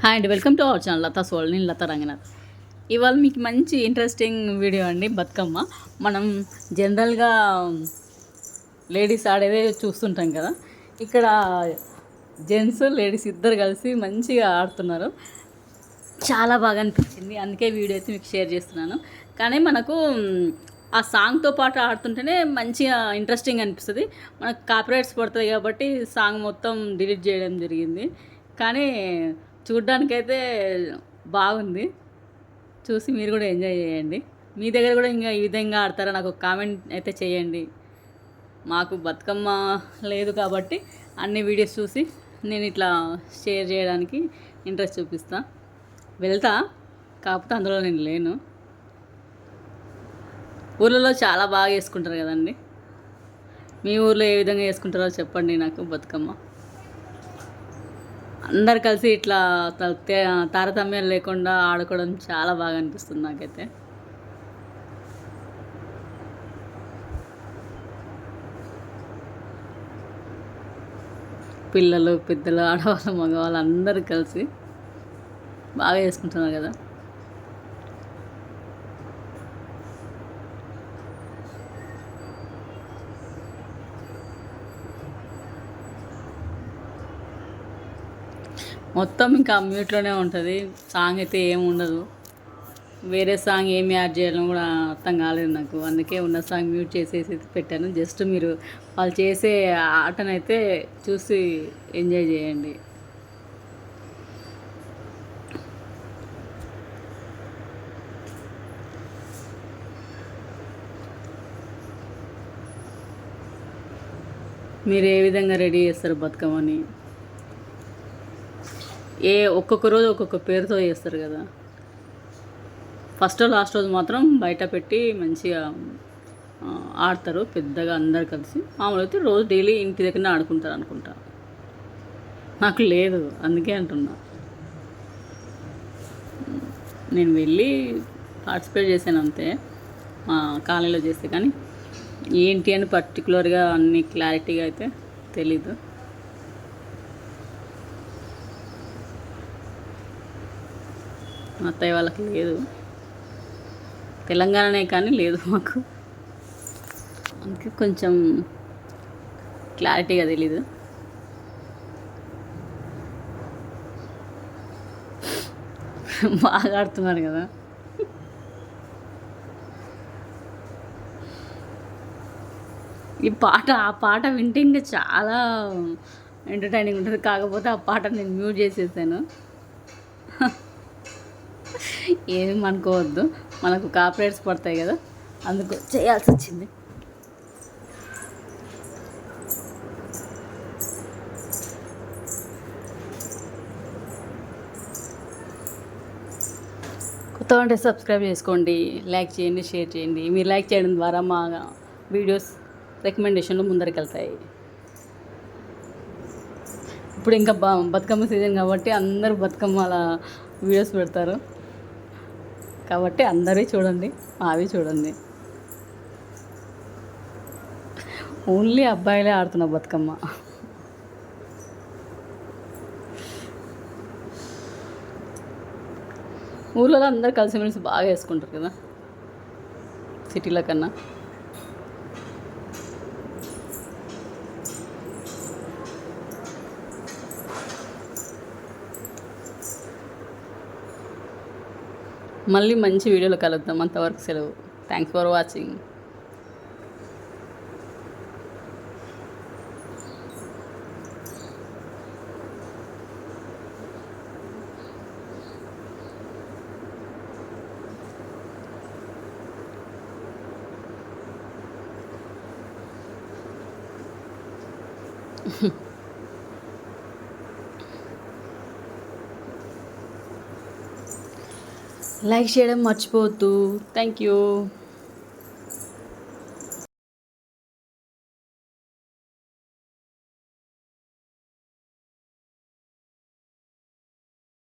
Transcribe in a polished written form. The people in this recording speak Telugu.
హాయ్ అండి, welcome to our channel Latha soul. నేను లతా రంగనాథ్. ఇవాళ మీకు మంచి ఇంట్రెస్టింగ్ వీడియో అండి. బతుకమ్మ మనం జనరల్గా లేడీస్ ఆడేదే చూస్తుంటాం కదా. ఇక్కడ జెంట్స్ లేడీస్ ఇద్దరు కలిసి మంచిగా ఆడుతున్నారు. చాలా బాగా అనిపించింది, అందుకే వీడియో అయితే మీకు షేర్ చేస్తున్నాను. కానీ మనకు ఆ సాంగ్తో పాటు ఆడుతుంటేనే మంచిగా ఇంట్రెస్టింగ్ అనిపిస్తుంది. మనకు కాపీరైట్స్ పడుతుంది కాబట్టి సాంగ్ మొత్తం డిలీట్ చేయడం జరిగింది. కానీ చూడ్డానికైతే బాగుంది. చూసి మీరు కూడా ఎంజాయ్ చేయండి. మీ దగ్గర కూడా ఇంకా ఈ విధంగా ఆడతారా నాకు కామెంట్ అయితే చేయండి. మాకు బతుకమ్మ లేదు కాబట్టి అన్ని వీడియోస్ చూసి నేను ఇట్లా షేర్ చేయడానికి ఇంట్రెస్ట్ చూపిస్తా. వెళ్తా, కాకపోతే అందులో నేను లేను. ఊళ్ళలో చాలా బాగా చేసుకుంటారు కదండి. మీ ఊర్లో ఏ విధంగా చేసుకుంటారో చెప్పండి నాకు. బతుకమ్మ అందరు కలిసి ఇట్లా తారతమ్యం లేకుండా ఆడుకోవడం చాలా బాగా అనిపిస్తుంది నాకైతే. పిల్లలు, పెద్దలు, ఆడవాళ్ళు, మగవాళ్ళు అందరూ కలిసి బాగా చేసుకుంటున్నారు కదా. మొత్తం ఇంకా మ్యూట్లోనే ఉంటుంది. సాంగ్ అయితే ఏమి ఉండదు. వేరే సాంగ్ ఏమి యాడ్ చేయడం కూడా అర్థం కాలేదు నాకు. అందుకే ఉన్న సాంగ్ మ్యూట్ చేసేసి పెట్టాను. జస్ట్ మీరు వాళ్ళు చేసే ఆటనైతే చూసి ఎంజాయ్ చేయండి. మీరు ఏ విధంగా రెడీ చేస్తారు బతుకమ్మని? ఒక్కొక్క రోజు ఒక్కొక్క పేరుతో చేస్తారు కదా. ఫస్ట్ లాస్ట్ రోజు మాత్రం బయట పెట్టి మంచిగా ఆడతారు పెద్దగా అందరు కలిసి. మామూలు అయితే రోజు డైలీ ఇంటి దగ్గరనే ఆడుకుంటారు అనుకుంటా. నాకు లేదు, అందుకే అంటున్నా. నేను వెళ్ళి పార్టిసిపేట్ చేశాను అంతే, మా కాలనీలో చేస్తే. కానీ ఏంటి అని పర్టికులర్గా అన్ని క్లారిటీగా అయితే తెలీదు. అత్తయ్య వాళ్ళకి లేదు, తెలంగాణనే కానీ లేదు మాకు. అందుకే కొంచెం క్లారిటీగా తెలీదు. బాగా ఆడుతున్నారు కదా. ఆ పాట వింటే ఇంకా చాలా ఎంటర్టైనింగ్ ఉంటుంది. కాకపోతే ఆ పాట నేను మ్యూట్ చేసేసాను. ఏమి అనుకోవద్దు, మనకు కాపీరైట్స్ పడతాయి కదా, అందుకు చేయాల్సి వచ్చింది. కొత్త అంటే సబ్స్క్రైబ్ చేసుకోండి, లైక్ చేయండి, షేర్ చేయండి. మీరు లైక్ చేయడం ద్వారా మా వీడియోస్ రికమెండేషన్లో ముందరికి వెళ్తాయి. ఇప్పుడు ఇంకా బతుకమ్మ సీజన్ కాబట్టి అందరూ బతుకమ్మల వీడియోస్ పెడతారు కాబట్టి అందరూ చూడండి, మావి చూడండి. ఓన్లీ అబ్బాయిలే ఆడుతున్న బతుకమ్మ. ఊళ్ళో అందరు కలిసిమెలిసి బాగా వేసుకుంటారు కదా సిటీల కన్నా. మళ్ళీ మంచి వీడియోలో కలుద్దాం. అంతవరకు సెలవు. Thanks for watching. లైక్ చేయడం మర్చిపోవద్దు. Thank you.